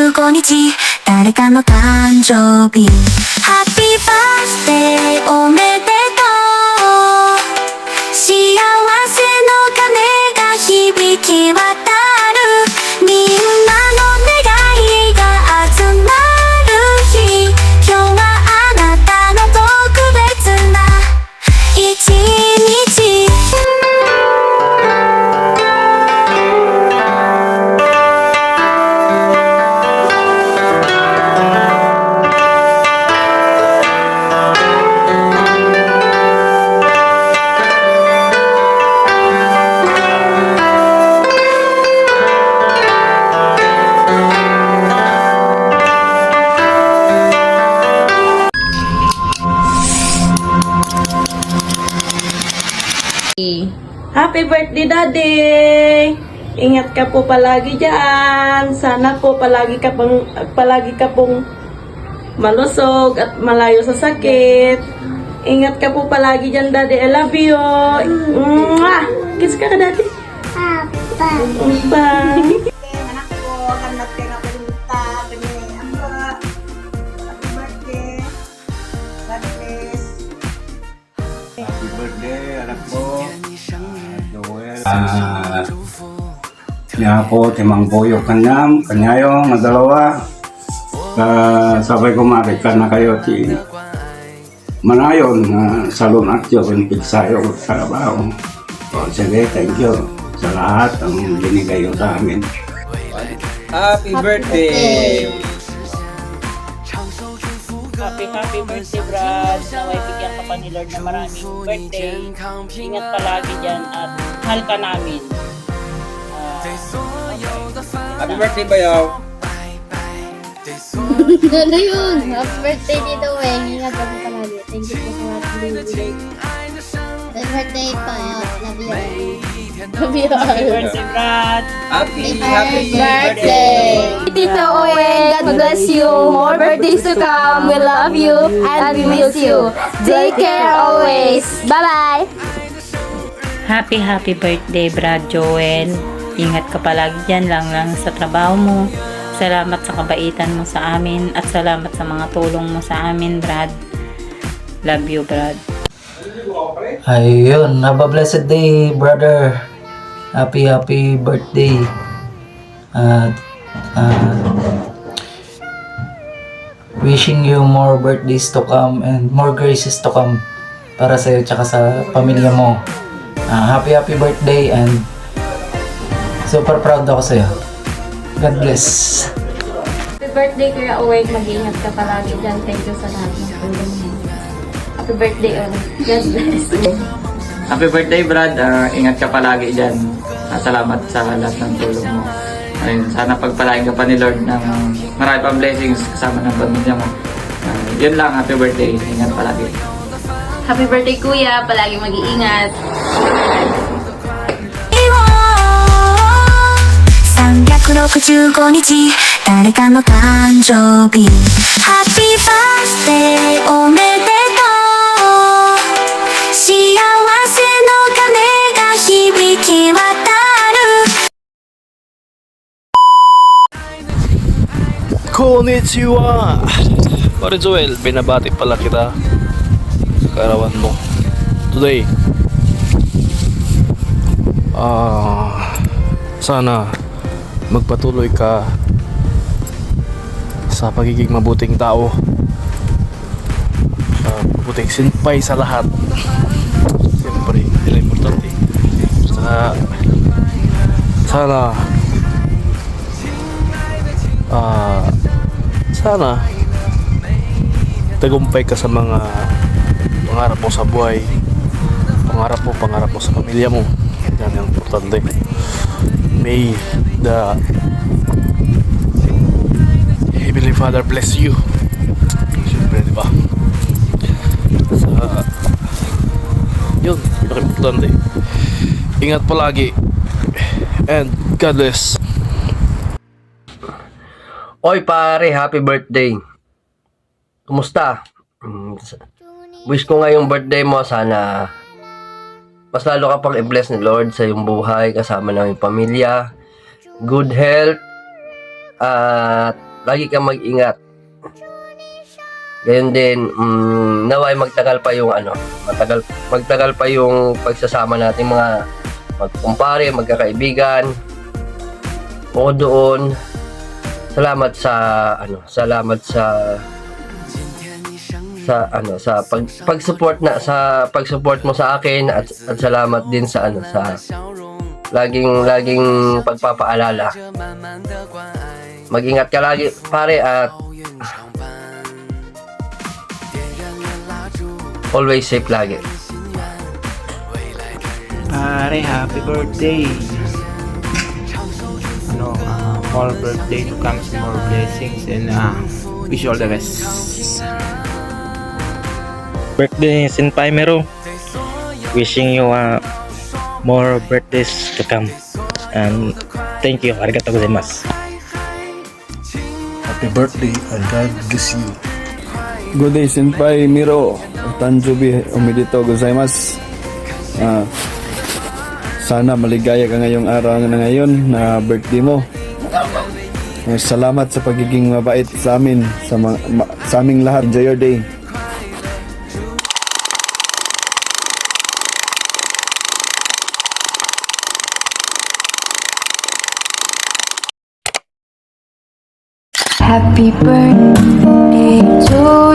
15日誰かの誕生日ハッピーバースデーおめでとう幸せの鐘が響き渡るみんなの願いが集まる日今日はあなたの特別な一日Happy birthday, Daddy! Ingat ka po palagi dyan. Sana po palagi ka pong malusog at malayo sa sakit. Ingat ka po palagi dyan, Daddy. I love you. Mwah! Kiss ka, Daddy. Papa. Papa. Anak ko, hanap ka nga pinunta. Ganyan, ako. Happy birthday. God bless. Happy birthday, anak ko. Joel. Niya ako, timang boyo kanyam, kanyayo, nga dalawa. Sabay ko marikan na kayo, ti manayon, salon at yun, pigsayo sa trabaho. O, sige, thank you sa lahat ang binigay sa amin. Happy birthday! Happy birthday, Brad. Naway bigyan ka pa ni Lord na maraming birthday. Ingat palagi dyan at mahal ka namin. Happy birthday, Bayaw! Ano yun? Happy birthday dito, Weng. Ingat ka po palagi. Thank you po sa lahat ng binibigay. Happy birthday pa. Love you all. Love you all. Happy birthday, Brad. Happy birthday! Tito Owen, God bless you. More birthdays to come. We love you and we miss you. Take care always. Bye-bye. Happy birthday, Brad Joel. Ingat ka palagi dyan lang sa trabaho mo. Salamat sa kabaitan mo sa amin at salamat sa mga tulong mo sa amin, Brad. Love you, Brad. Ayun, have a blessed day, brother. Happy birthday. Wishing you more birthdays to come and more graces to come para sa'yo tsaka sa pamilya mo. Happy birthday and super proud ako sa'yo. God bless. Happy birthday, Kuya Owen. Mag-ingat ka palagi dyan. Thank you sa lahat ng tulong mo. Happy birthday, Owen. God bless. Happy birthday, Brad. Ingat ka palagi dyan. Salamat sa lahat ng tulong mo. Ayun, sana pagpalain ka pa ni Lord ng marami pang blessings kasama ng pamilya mo. Yun lang, happy birthday. Ingat palagi. Happy birthday, Kuya. Palagi mag-iingat. 365日誰かの誕生日ハッピーバースデーおめでとう幸せの鐘が響き渡る Konnichiwa! Pare Joel, binabati pala kita sa karawan mo today. Sana magpatuloy ka sa pagiging mabuting tao, mabuting sinpay sa lahat. Siyempre, yun ang importante. Sana tagumpay ka sa mga pangarap mo sa buhay, pangarap mo sa pamilya mo. Yan ang importante. May the Heavenly Father bless you. Siyempre, di ba? Yun, importante. Ingat palagi and God bless. Oy pare, happy birthday. Kumusta? Wish ko ngayong birthday mo sana mas lalo ka pang i-bless ni Lord sa iyong buhay kasama ng iyong pamilya, good health, at lagi kang mag-ingat. Gayon din, naway magtagal pa yung magtagal pa yung pagsasama natin mga magkumpare, magkakaibigan. O doon, salamat sa pag-support mo sa akin at salamat din sa laging pagpapaalala. Mag-ingat ka lagi, pare, at always safe lagi. Pare, happy birthday. More birthday to come, more blessings, and wish you all the best. Birthday Senpai Mero. Wishing you more birthdays to come. And thank you. Arigatou gozaimasu. Happy birthday and God bless you. Good day, Senpai Miro. Tanjubi omedetou gozaimasu. Sana maligaya ka ngayong araw na ngayon na birthday mo. Salamat sa pagiging mabait sa amin, sa aming lahat. Enjoy your day. Happy birthday to